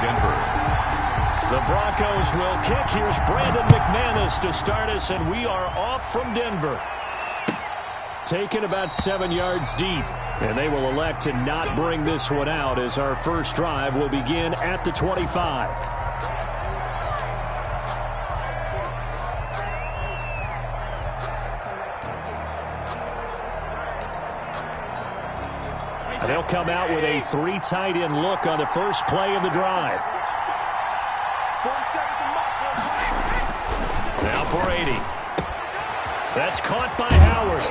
Denver. The Broncos will kick. Here's Brandon McManus to start us, and we are off from Denver. Taken about 7 yards deep, and they will elect to not bring this one out as our first drive will begin at the 25. And they'll come out with a 3 tight end look on the first play of the drive. Now Brady. That's caught by Howard.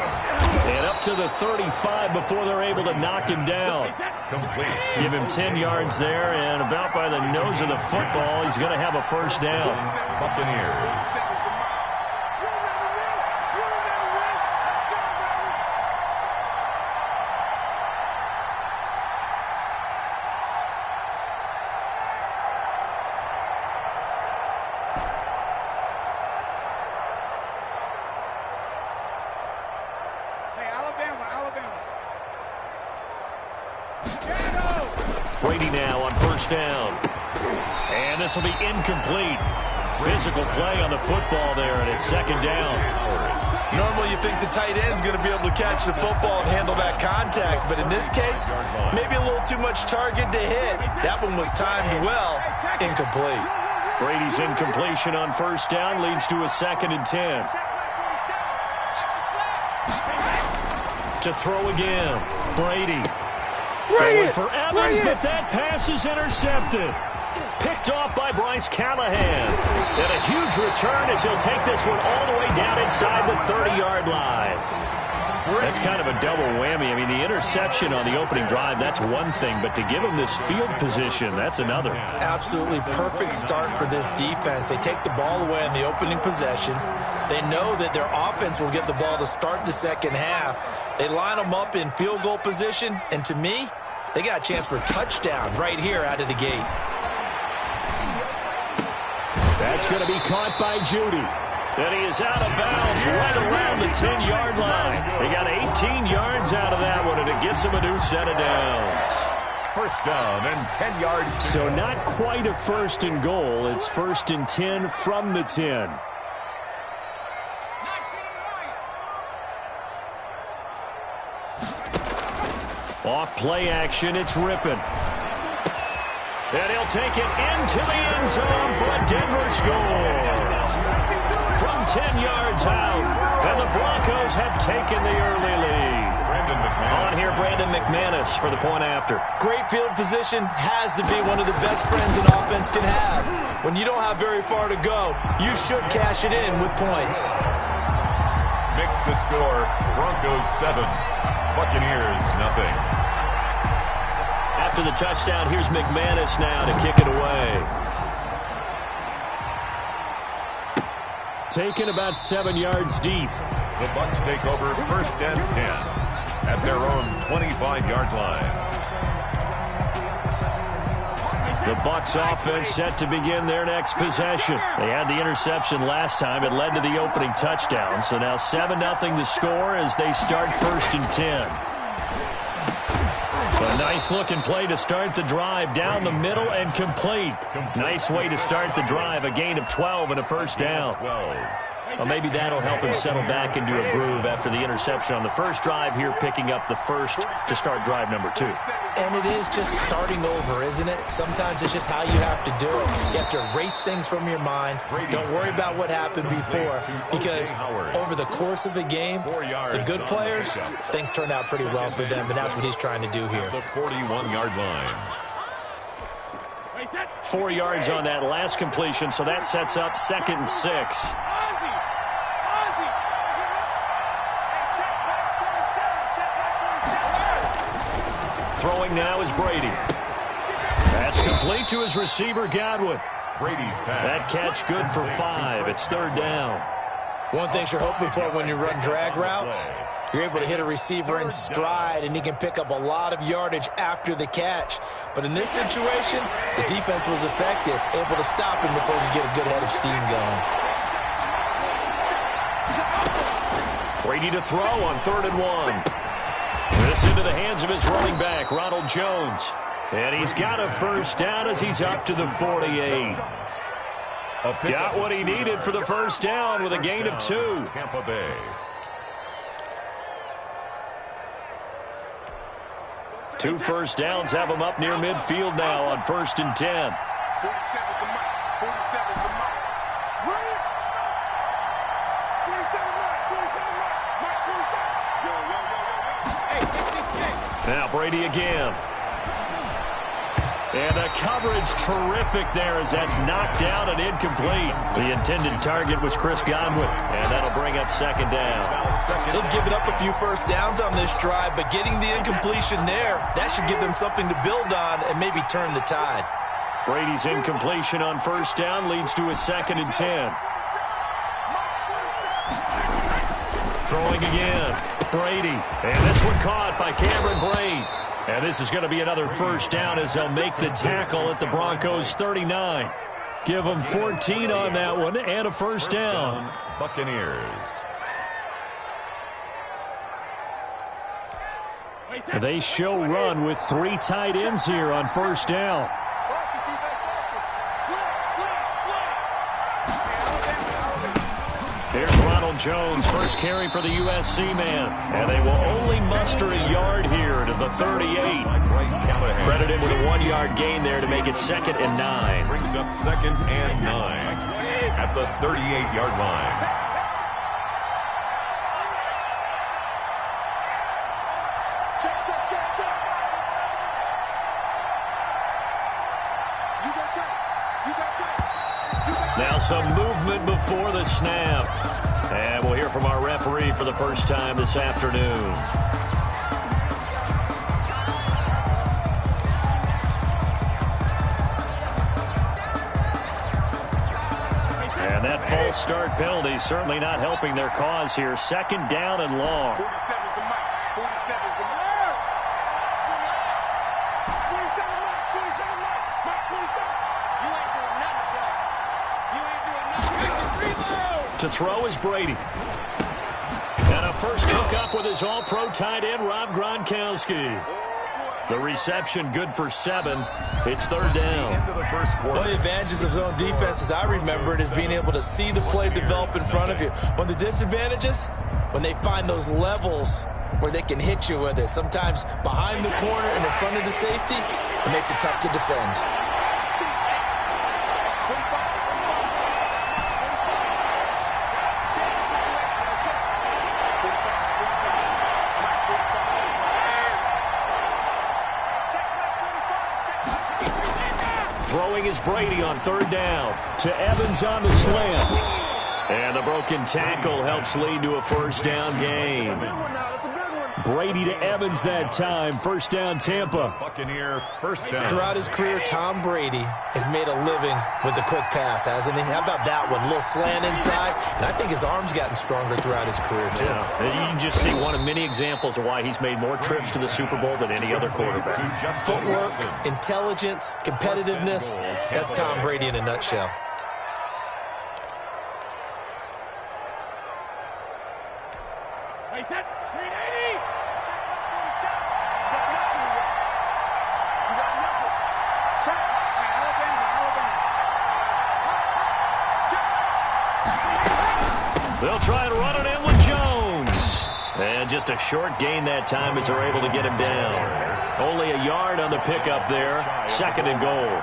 And up to the 35 before they're able to knock him down. Give him 10 yards there, and about by the nose of the football, he's going to have a first down. Buccaneers. Brady now on first down. And this will be incomplete. Physical play on the football there, and it's second down. Normally you think the tight end's going to be able to catch the football and handle that contact, but in this case, maybe a little too much target to hit. That one was timed well. Incomplete. Brady's incompletion on first down leads to a 2nd and 10. To throw again. Brady. Going for Evans, but that pass is intercepted. Picked off by Bryce Callahan. And a huge return as he'll take this one all the way down inside the 30-yard line. That's kind of a double whammy. I mean, the interception on the opening drive, that's one thing, but to give him this field position, that's another. Absolutely perfect start for this defense. They take the ball away in the opening possession. They know that their offense will get the ball to start the second half. They line them up in field goal position, and to me, they got a chance for a touchdown right here out of the gate. That's going to be caught by Judy. And he is out of bounds right around the 10-yard line. They got 18 yards out of that one, and it gets them a new set of downs. First down and 10 yards. So not quite a first and goal. It's 1st and 10 from the 10. Off play action, it's Rippon. And he'll take it into the end zone for a Denver score. From 10 yards out, and the Broncos have taken the early lead. On here, Brandon McManus for the point after. Great field position has to be one of the best friends an offense can have. When you don't have very far to go, you should cash it in with points. Mix the score, Broncos 7, Buccaneers nothing. After the touchdown, here's McManus now to kick it away. Taken about 7 yards deep. The Bucs take over 1st and 10 at their own 25-yard line. The Bucs offense set to begin their next possession. They had the interception last time. It led to the opening touchdown. So now 7-0 the score as they start 1st and 10. A nice-looking play to start the drive down the middle and complete. Nice way to start the drive, a gain of 12 and a first down. Well, maybe that'll help him settle back into a groove after the interception on the first drive here, picking up the first to start drive number 2. And it is just starting over, isn't it? Sometimes it's just how you have to do it. You have to erase things from your mind. Don't worry about what happened before, because over the course of a game, the good players, things turn out pretty well for them, and that's what he's trying to do here. The 41-yard line. 4 yards on that last completion, so that sets up 2nd and 6. Throwing now is Brady. That's complete to his receiver, Godwin. Brady's pass. That catch good for 5. It's 3rd down. One thing you're hoping for when you run drag routes, you're able to hit a receiver in stride, and he can pick up a lot of yardage after the catch. But in this situation, the defense was effective, able to stop him before he could get a good head of steam going. Brady to throw on 3rd and 1. This into the hands of his running back, Ronald Jones. And he's got a first down as he's up to the 48. Got what he needed for the first down with a gain of 2. Tampa Bay. Two first downs have him up near midfield now on 1st and 10. 47's the mic. 47's the mic. Run it. 47 mic. 47 mic. Mic 47. Yo, yo, yo, yo, yo. Hey. Now Brady again. And the coverage terrific there as that's knocked down and incomplete. The intended target was Chris Godwin, and that'll bring up 2nd down. They've given up a few first downs on this drive, but getting the incompletion there, that should give them something to build on and maybe turn the tide. Brady's incompletion on 1st down leads to a 2nd and 10. Throwing again. Brady. And this one caught by Cameron Brate. And this is going to be another first down as they'll make the tackle at the Broncos 39. Give them 14 on that one and a first down. Buccaneers. They show run with 3 tight ends here on 1st down. Here's Ronald Jones, first carry for the USC man. And they will only muster a yard here to the 38. Credit him with a 1-yard gain there to make it 2nd and 9. Brings up 2nd and 9 at the 38-yard line. Check, check, check, check. You got time. You got time. Now some movement before the snap. And we'll hear from our referee for the first time this afternoon. And that false start penalty certainly not helping their cause here. 2nd down and long. 47's the mic. 47's the mic. 47 mic. 47 mic. Mic 47. You ain't doing nothing, bro. You ain't doing nothing. Reload. To throw is Brady. And a first hookup with his all-pro tight end, Rob Gronkowski. The reception good for 7. It's 3rd down. One of the advantages of zone defense, as I remember it, is being able to see the play develop in front of you. One of the disadvantages, when they find those levels where they can hit you with it. Sometimes behind the corner and in front of the safety, it makes it tough to defend. Throwing is Brady on 3rd down. To Evans on the slant. And the broken tackle helps lead to a first down gain. Brady to Evans that time. First down, Tampa. Buccaneer first down. Throughout his career, Tom Brady has made a living with the quick pass, hasn't he? How about that one? A little slant inside. And I think his arm's gotten stronger throughout his career, too. Yeah. You can just see one of many examples of why he's made more trips to the Super Bowl than any other quarterback. Footwork, intelligence, competitiveness. That's Tom Brady in a nutshell. Hey, that 380. Check my 47. You got nothing. Check. Hey, Alabama. They'll try and run it in with Jones. And just a short gain that time as they're able to get him down. Only a yard on the pickup there. 2nd and goal.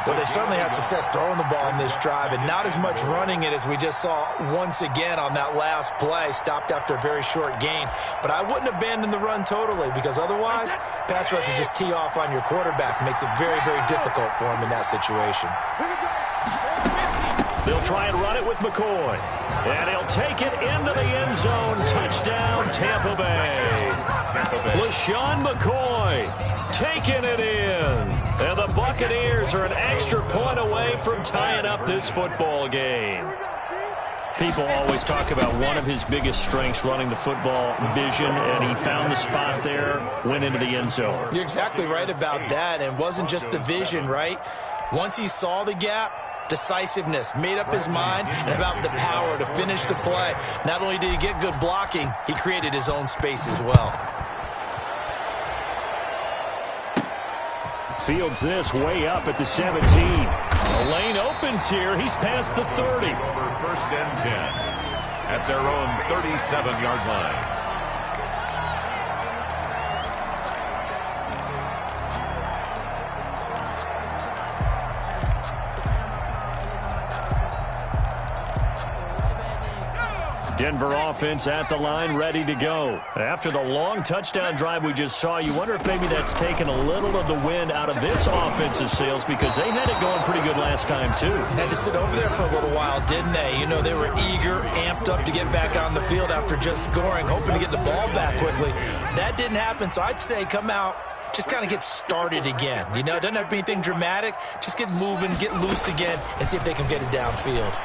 Well, they certainly had success throwing the ball in this drive, and not as much running it as we just saw once again on that last play. Stopped after a very short gain. But I wouldn't abandon the run totally, because otherwise, pass rushers just tee off on your quarterback. Makes it very, very difficult for him in that situation. They'll try and run it with McCoy. And he'll take it into the end zone. Touchdown, Tampa Bay. LaShawn McCoy taking it in. And the Buccaneers are an extra point away from tying up this football game. People always talk about one of his biggest strengths, running the football, vision, and he found the spot there, went into the end zone. You're exactly right about that, and it wasn't just the vision, right? Once he saw the gap, decisiveness, made up his mind, and about the power to finish the play. Not only did he get good blocking, he created his own space as well. Fields this way up at the 17. The lane opens here. He's past the 30. Over 1st and 10 at their own 37-yard line. Denver offense at the line, ready to go. After the long touchdown drive we just saw, you wonder if maybe that's taken a little of the wind out of this offensive sails, because they had it going pretty good last time, too. Had to sit over there for a little while, didn't they? You know, they were eager, amped up to get back on the field after just scoring, hoping to get the ball back quickly. That didn't happen, so I'd say come out, just kind of get started again. You know, it doesn't have to be anything dramatic. Just get moving, get loose again, and see if they can get it downfield.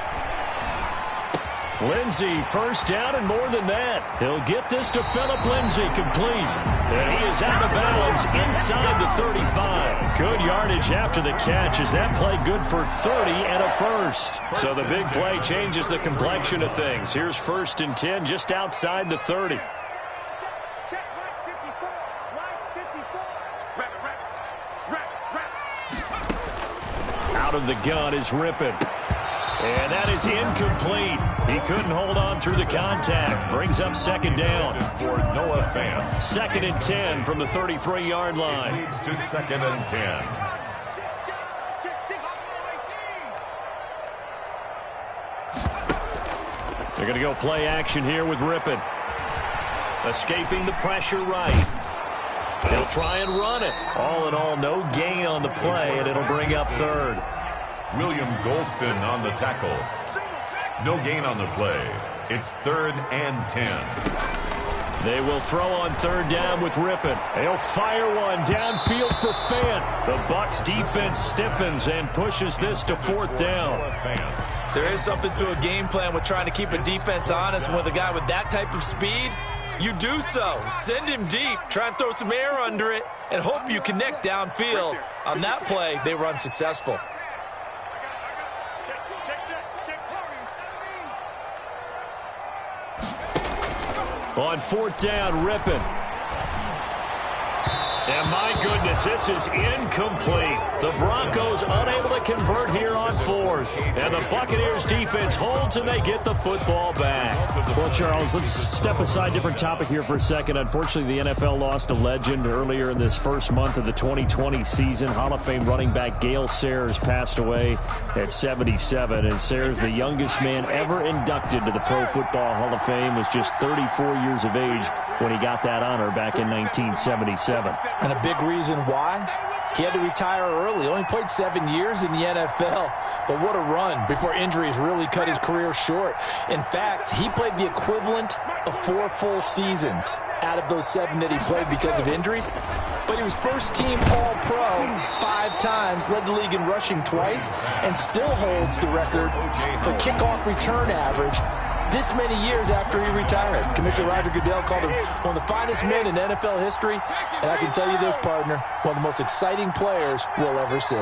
Lindsey, first down and more than that. He'll get this to Phillip Lindsey, complete. And he is out of bounds inside the 35. Good yardage after the catch. Is that play good for 30 and a first? So the big play changes the complexion of things. Here's 1st and 10 just outside the 30. Out of the gun is Rippon. And that is incomplete. He couldn't hold on through the contact. Brings up 2nd down. For Noah Fant. 2nd and 10 from the 33-yard line. It leads to 2nd and 10. They're going to go play action here with Rippon. Escaping the pressure right. He'll try and run it. All in all, no gain on the play, and it'll bring up 3rd. William Golston on the tackle. No gain on the play. It's 3rd and 10. They will throw on 3rd down with Rippon. They'll fire one downfield for Fant. The Bucs defense stiffens and pushes this to 4th down. There is something to a game plan with trying to keep a defense honest. With a guy with that type of speed, you do so. Send him deep. Try and throw some air under it and hope you connect downfield. On that play, they were unsuccessful. On 4th down, Rippon. And my goodness, this is incomplete. The Broncos unable to convert here on 4th. And the Buccaneers defense holds and they get the football back. Well, Charles, let's step aside, different topic here for a second. Unfortunately, the NFL lost a legend earlier in this first month of the 2020 season. Hall of Fame running back Gale Sayers passed away at 77. And Sayers, the youngest man ever inducted to the Pro Football Hall of Fame, was just 34 years of age when he got that honor back in 1977. And a big reason why? He had to retire early. Only played 7 years in the NFL. But what a run before injuries really cut his career short. In fact, he played the equivalent of 4 full seasons out of those 7 that he played because of injuries. But he was first-team All-Pro 5 times, led the league in rushing twice, and still holds the record for kickoff return average this many years after he retired. Commissioner Roger Goodell called him one of the finest men in NFL history, and I can tell you this, partner, one of the most exciting players we'll ever see.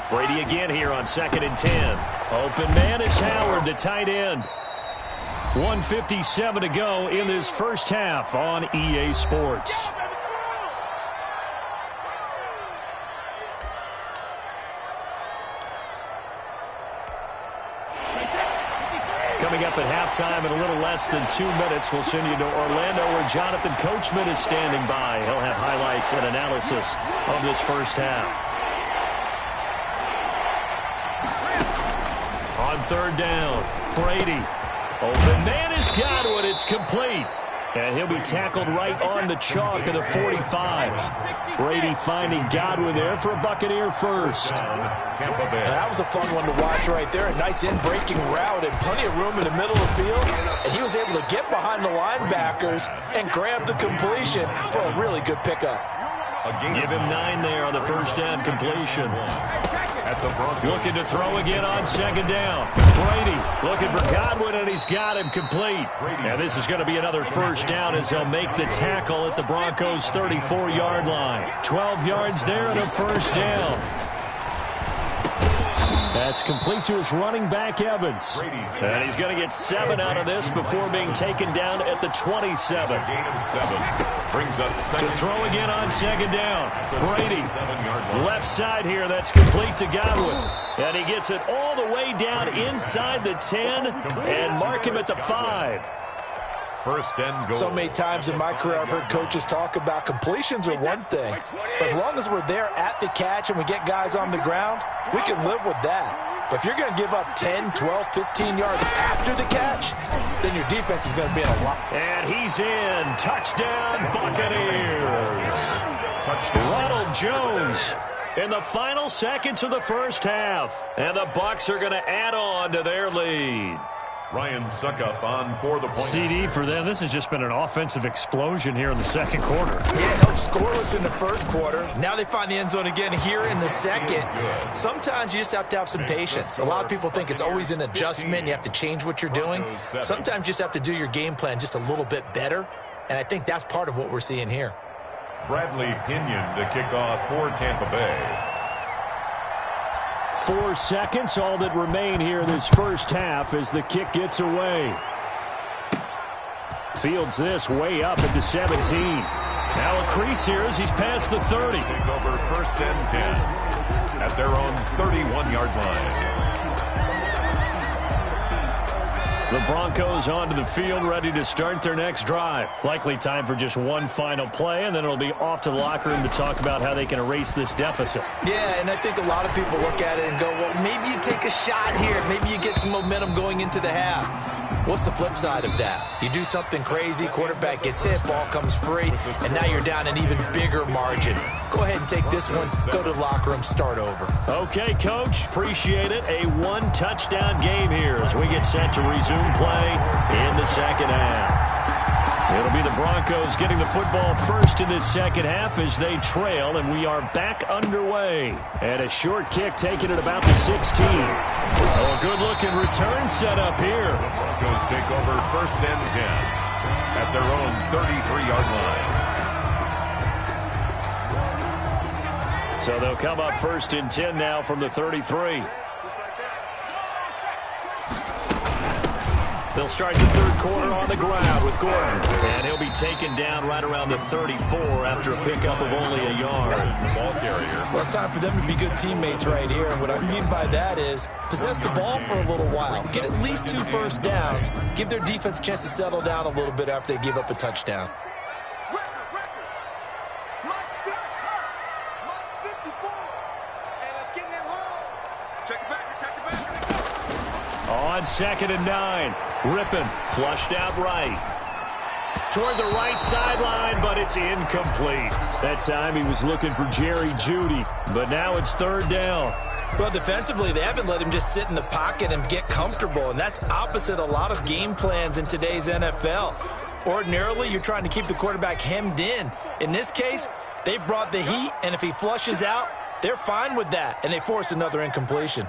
Brady again here on 2nd and 10. Open man is Howard, the tight end. 1:57 to go in this first half on EA Sports. Coming up at halftime in a little less than 2 minutes, we'll send you to Orlando where Jonathan Coachman is standing by. He'll have highlights and analysis of this first half. On 3rd down, Brady. Open man is Godwin. It's complete. And he'll be tackled right on the chalk of the 45. Brady finding Godwin there for a Buccaneer first. Tampa Bay. That was a fun one to watch right there. A nice in-breaking route and plenty of room in the middle of the field. And he was able to get behind the linebackers and grab the completion for a really good pickup. Give him 9 there on the first down completion. Looking to throw again on 2nd down. Brady looking for Godwin, and he's got him complete. And this is going to be another first down as they'll make the tackle at the Broncos' 34-yard line. 12 yards there and a first down. That's complete to his running back, Evans. And he's going to get 7 out of this before being taken down at the 27. Gain of 7. Brings up second. To throw again on second down. Brady, left side here. That's complete to Godwin. And he gets it all the way down inside the 10 and mark him at the 5. First and goal. So many times in my career I've heard coaches talk about completions are one thing. But as long as we're there at the catch and we get guys on the ground, we can live with that. But if you're going to give up 10, 12, 15 yards after the catch, then your defense is going to be in a lot. And he's in. Touchdown, Buccaneers. Touchdown. Ronald Jones in the final seconds of the first half. And the Bucs are going to add on to their lead. Ryan Suckup on for the point. CD for them. This has just been an offensive explosion here in the second quarter. Yeah, held scoreless in the first quarter. Now they find the end zone again here in the second. Sometimes you just have to have some patience. A lot of people think it's always an adjustment. You have to change what you're doing. Sometimes you just have to do your game plan just a little bit better. And I think that's part of what we're seeing here. Bradley Pinion to kick off for Tampa Bay. 4 seconds, all that remain here in this first half as the kick gets away. Fields this way up at the 17. Now a crease here as he's past the 30. Take over first and 10 at their own 31-yard line. The Broncos onto the field, ready to start their next drive. Likely time for just one final play, and then it'll be off to the locker room to talk about how they can erase this deficit. Yeah, and I think a lot of people look at it and go, well, maybe you take a shot here. Maybe you get some momentum going into the half. What's the flip side of that? You do something crazy, quarterback gets hit, ball comes free, and now you're down an even bigger margin. Go ahead and take this one, go to the locker room, start over. Okay, Coach, appreciate it. A one-touchdown game here as we get set to resume play in the second half. It'll be the Broncos getting the football first in this second half as they trail, and we are back underway. And a short kick taken at about the 16. Oh, a good-looking return set up here. The Broncos take over first and 10 at their own 33-yard line. So they'll come up first and 10 now from the 33. They'll start the third quarter on the ground with Gordon. And he'll be taken down right around the 34 after a pickup of only a yard. Ball carrier. Well, it's time for them to be good teammates right here. And what I mean by that is possess the ball for a little while. Get at least 2 first downs. Give their defense a chance to settle down a little bit after they give up a touchdown. On second and 9, Rippon flushed out right. Toward the right sideline, but it's incomplete. That time he was looking for Jerry Jeudy, but now it's third down. Well, defensively, they haven't let him just sit in the pocket and get comfortable, and that's opposite a lot of game plans in today's NFL. Ordinarily, you're trying to keep the quarterback hemmed in. In this case, they brought the heat, and if he flushes out, they're fine with that, and they force another incompletion.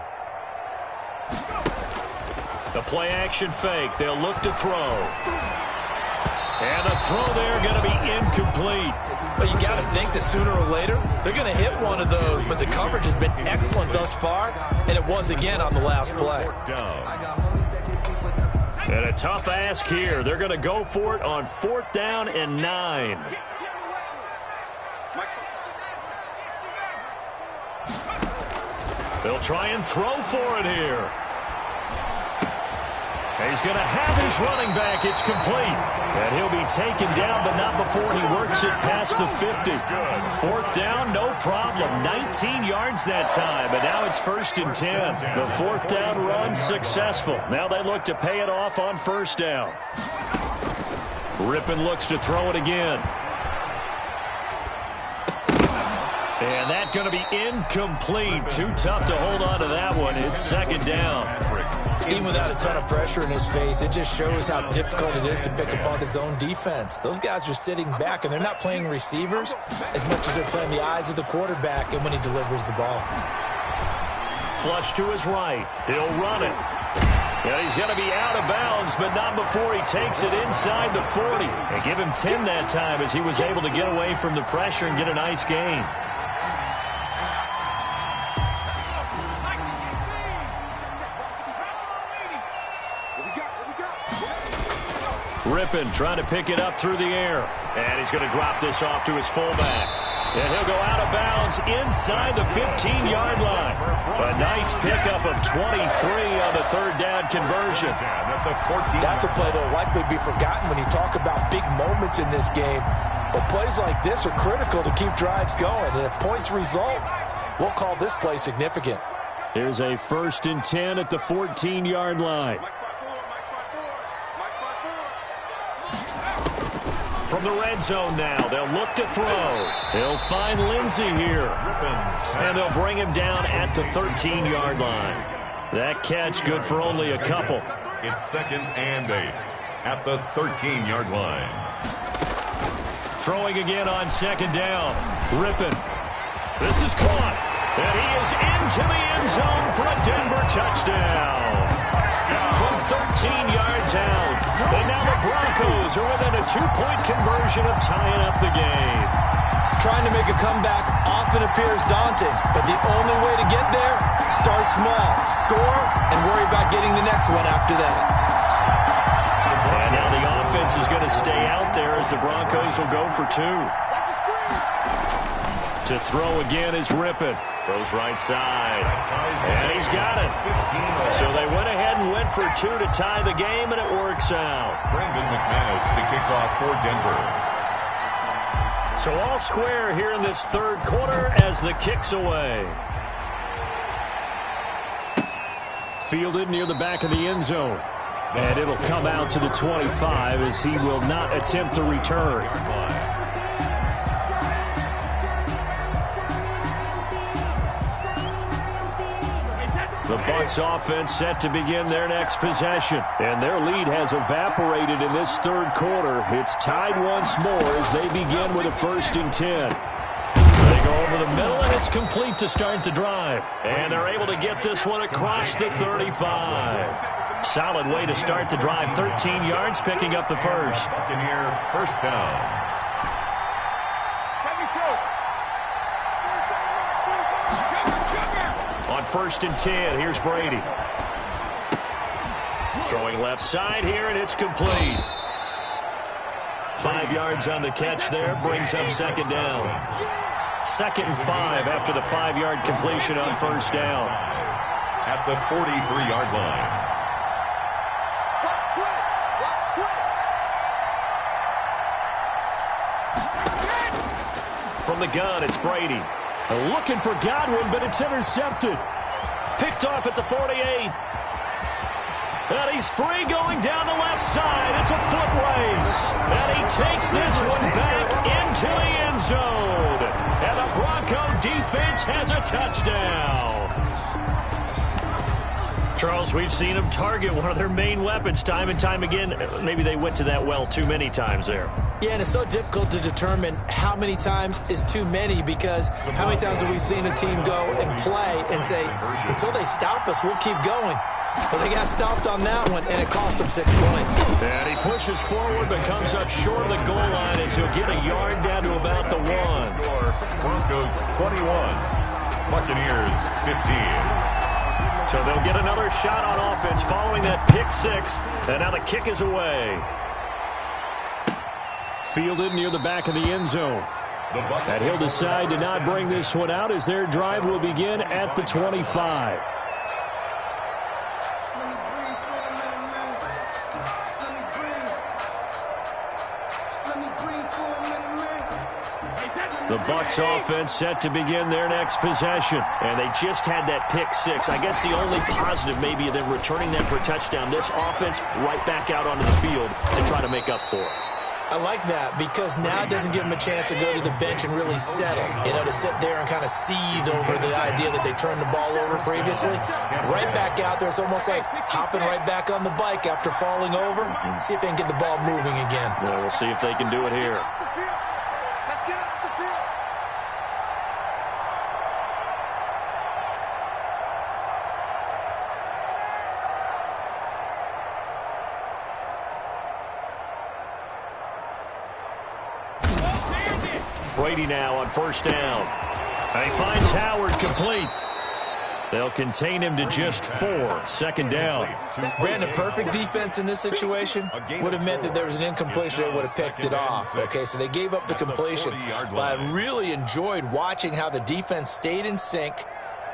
The play-action fake. They'll look to throw. And the throw there going to be incomplete. But you got to think that sooner or later, they're going to hit one of those. But the coverage has been excellent thus far, and it was again on the last play. And a tough ask here. They're going to go for it on 4th down and 9. They'll try and throw for it here. He's going to have his running back. It's complete. And he'll be taken down, but not before he works it past the 50. 4th down, no problem. 19 yards that time, but now it's 1st and 10. The 4th down run successful. Now they look to pay it off on 1st down. Rippon looks to throw it again. And that's going to be incomplete. Too tough to hold on to that one. It's 2nd down. Even without a ton of pressure in his face, it just shows how difficult it is to pick apart his own defense. Those guys are sitting back, and they're not playing receivers as much as they're playing the eyes of the quarterback and when he delivers the ball. Flush to his right. He'll run it. Yeah, he's going to be out of bounds, but not before he takes it inside the 40. They give him 10 that time as he was able to get away from the pressure and get a nice gain. Rippon trying to pick it up through the air. And he's going to drop this off to his fullback. And he'll go out of bounds inside the 15-yard line. A nice pickup of 23 on the third down conversion. That's a play that will likely be forgotten when you talk about big moments in this game. But plays like this are critical to keep drives going. And if points result, we'll call this play significant. Here's a 1st and 10 at the 14-yard line. From the red zone now, they'll look to throw. They'll find Lindsey here. And they'll bring him down at the 13-yard line. That catch good for only a couple. It's 2nd and 8 at the 13-yard line. Throwing again on 2nd down. Rippon. This is caught. And he is into the end zone for a Denver touchdown. From 13 yards out. And now the Broncos are within a 2-point conversion of tying up the game. Trying to make a comeback often appears daunting, but the only way to get there, start small, score, and worry about getting the next one after that. And now the offense is going to stay out there as the Broncos will go for 2. To throw again is Rippon. Throws right side. And he's got it. So they went ahead and went for 2 to tie the game, and it works out. Brandon McManus to kick off for Denver. So all square here in this third quarter as the kick's away. Fielded near the back of the end zone. And it'll come out to the 25 as he will not attempt to return. The Bucs offense set to begin their next possession. And their lead has evaporated in this third quarter. It's tied once more as they begin with a 1st and 10. They go over the middle, and it's complete to start the drive. And they're able to get this one across the 35. Solid way to start the drive. 13 yards, picking up the first. Buccaneer first down. On 1st and 10, here's Brady. Throwing left side here, and it's complete. 5 yards on the catch there, brings up 2nd down. 2nd and 5 after the 5-yard completion on 1st down. At the 43-yard line. From the gun, it's Brady. Looking for Godwin, but it's intercepted. Picked off at the 48. And he's free going down the left side. It's a foot race. And he takes this one back into the end zone. And the Bronco defense has a touchdown. Charles, we've seen them target one of their main weapons time and time again. Maybe they went to that well too many times there. Yeah, and it's so difficult to determine how many times is too many, because how many times have we seen a team go and play and say, until they stop us, we'll keep going. But they got stopped on that one, and it cost them 6 points. And he pushes forward, but comes up short of the goal line as he'll get a yard down to about the 1. Broncos 21, Buccaneers 15. So they'll get another shot on offense following that pick 6, and now the kick is away. Fielded near the back of the end zone. And he'll decide to not bring this one out as their drive will begin at the 25. The Bucs offense set to begin their next possession. And they just had that pick 6. I guess the only positive maybe of them returning that for a touchdown. This offense right back out onto the field to try to make up for it. I like that, because now it doesn't give them a chance to go to the bench and really settle. To sit there and kind of seethe over the idea that they turned the ball over previously. Right back out there, it's almost like hopping right back on the bike after falling over. See if they can get the ball moving again. Well, we'll see if they can do it here. Let's get off the field. Brady now on 1st down. And he finds Howard complete. They'll contain him to just 4. Second down. Brandon, perfect defense in this situation would have meant that there was an incompletion. They would have picked it off. Okay, so they gave up the completion. But I really enjoyed watching how the defense stayed in sync,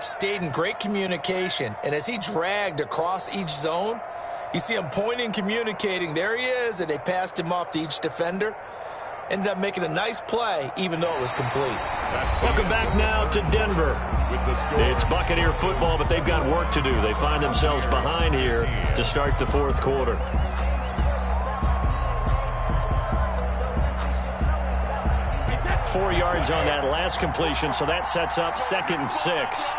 stayed in great communication, and as he dragged across each zone, you see him pointing, communicating. There he is, and they passed him off to each defender. Ended up making a nice play, even though it was complete. Welcome back now to Denver. It's Buccaneer football, but they've got work to do. They find themselves behind here to start the fourth quarter. Four yards on that last completion, so that sets up 2nd and 6.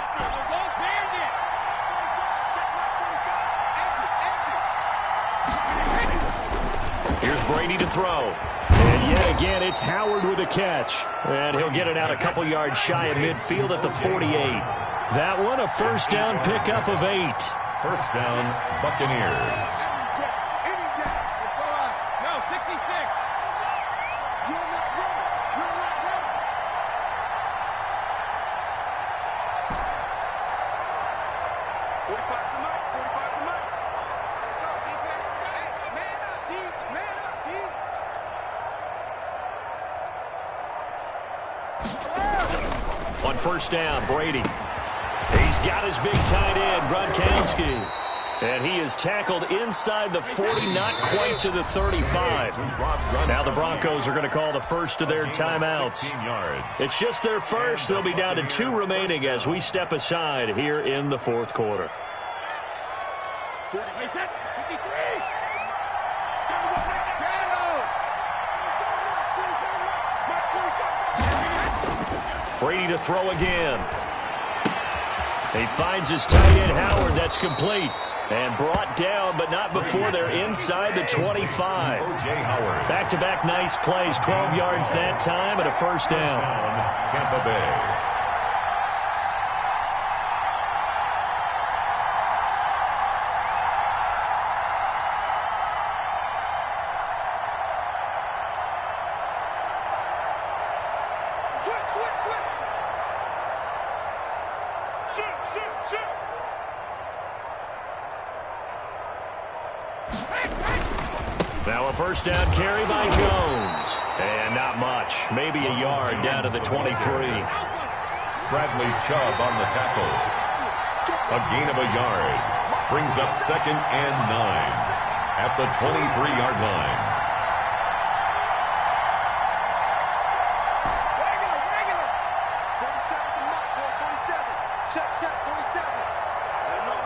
Here's Brady to throw. And yet again, it's Howard with a catch. And he'll get it out a couple yards shy of midfield at the 48. That one, a first down pickup of 8. First down, Buccaneers. No, 66. You're not ready. You're not ready. 45 to Mike. 45 to Mike. Let's go, defense. Man up, D. Man up, D. On first down, Brady. He's got his big tight end, Gronkowski. And he is tackled inside the 40, not quite to the 35. Now the Broncos are going to call the first of their timeouts. It's just their first. They'll be down to 2 remaining as we step aside here in the fourth quarter. Brady to throw again. He finds his tight end, Howard. That's complete. And brought down, but not before they're inside the 25. Back-to-back nice plays. 12 yards that time and a first down. Tampa Bay. Now a first down carry by Jones. And not much. Maybe a yard down to the 23. Bradley Chubb on the tackle. A gain of a yard. Brings up 2nd and 9 at the 23-yard line. Regular. 47 to Mike, 47. Check, 47. Let him know.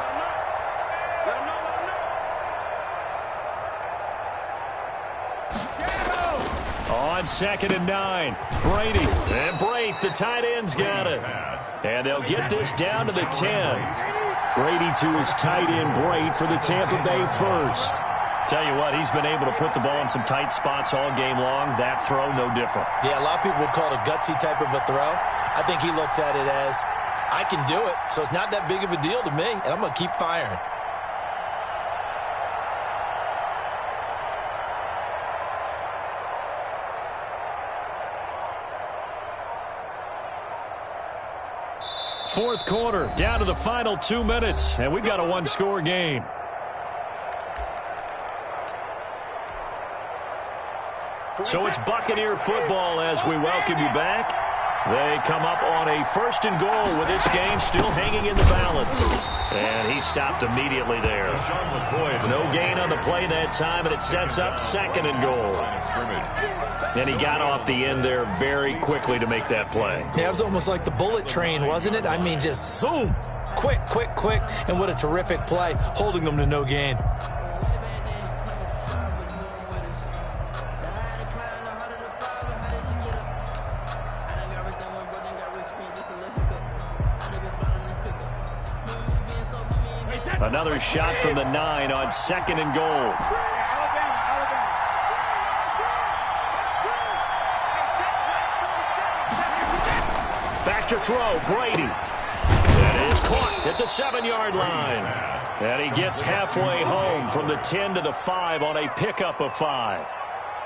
On 2nd and 9, Brady. And Brate, the tight end's got it. And they'll get this down to the 10. Brady to his tight end, Brate, for the Tampa Bay first. Tell you what, he's been able to put the ball in some tight spots all game long. That throw, no different. Yeah, a lot of people would call it a gutsy type of a throw. I think he looks at it as, I can do it, so it's not that big of a deal to me, and I'm going to keep firing. Fourth quarter, down to the final 2 minutes, and we've got a one-score game. So it's Buccaneer football as we welcome you back. They come up on a 1st and goal with this game still hanging in the balance. And he stopped immediately there. No gain on the play that time, and it sets up 2nd and goal. And he got off the end there very quickly to make that play. Yeah, it was almost like the bullet train, wasn't it? I mean, just zoom. Quick. And what a terrific play, holding them to no gain. Another shot from the 9 on 2nd and goal. Back to throw, Brady. That is caught at the 7-yard line. And he gets halfway home from the 10 to the 5 on a pickup of 5.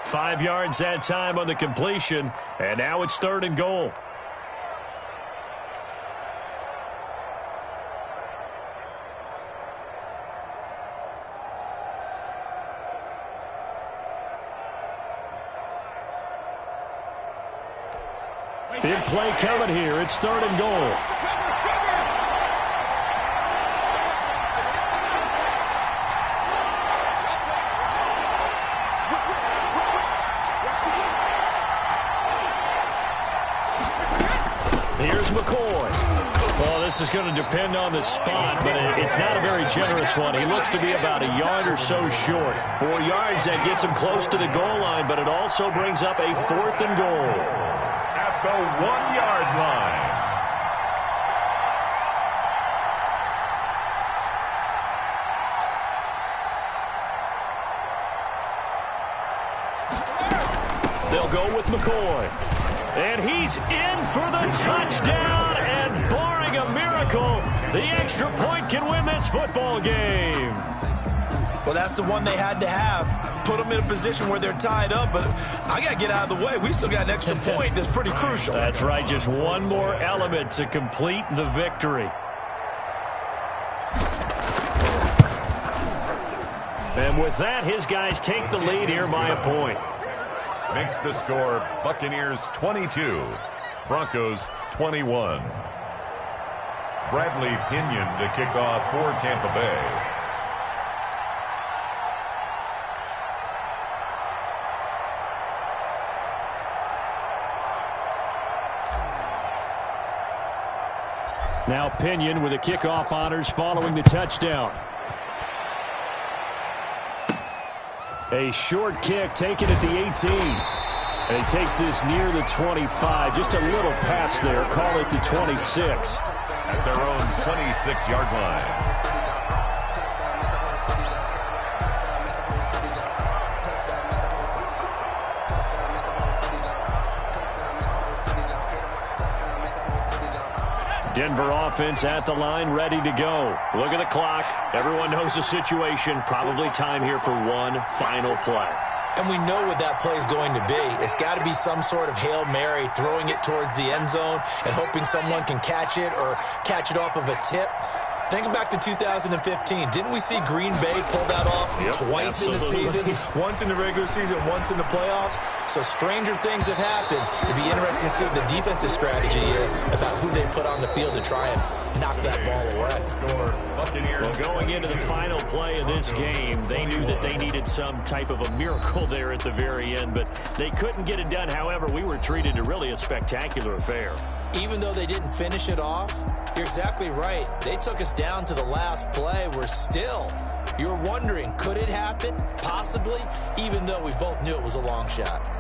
5 yards that time on the completion, and now it's 3rd and goal. Big play coming here. It's 3rd and goal. Here's McCoy. Well, this is going to depend on the spot, but it's not a very generous one. He looks to be about a yard or so short. 4 yards, that gets him close to the goal line, but it also brings up a 4th and goal. At the 1-yard line. They'll go with McCoy. And he's in for the touchdown, and barring a miracle, the extra point can win this football game. Well, that's the one they had to have. Put them in a position where they're tied up, but I got to get out of the way. We still got an extra point that's pretty crucial. That's right, just one more element to complete the victory. And with that, his guys take the lead here by a point. Makes the score Buccaneers 22, Broncos 21. Bradley Pinion to kick off for Tampa Bay. Now Pinion with the kickoff honors following the touchdown. A short kick taken at the 18. And he takes this near the 25. Just a little pass there. Call it the 26. At their own 26-yard line. Denver offense at the line, ready to go. Look at the clock. Everyone knows the situation. Probably time here for one final play. And we know what that play is going to be. It's got to be some sort of Hail Mary, throwing it towards the end zone and hoping someone can catch it or catch it off of a tip. Think back to 2015. Didn't we see Green Bay pull that off twice in the season? Once in the regular season, once in the playoffs. So stranger things have happened. It'd be interesting to see what the defensive strategy is about who they put on the field to try and knock that ball away. Well, going into the final play of this game, they knew that they needed some type of a miracle there at the very end, but they couldn't get it done. However, we were treated to really a spectacular affair. Even though they didn't finish it off, you're exactly right. They took us down to the last play. You're wondering, could it happen? Possibly, even though we both knew it was a long shot.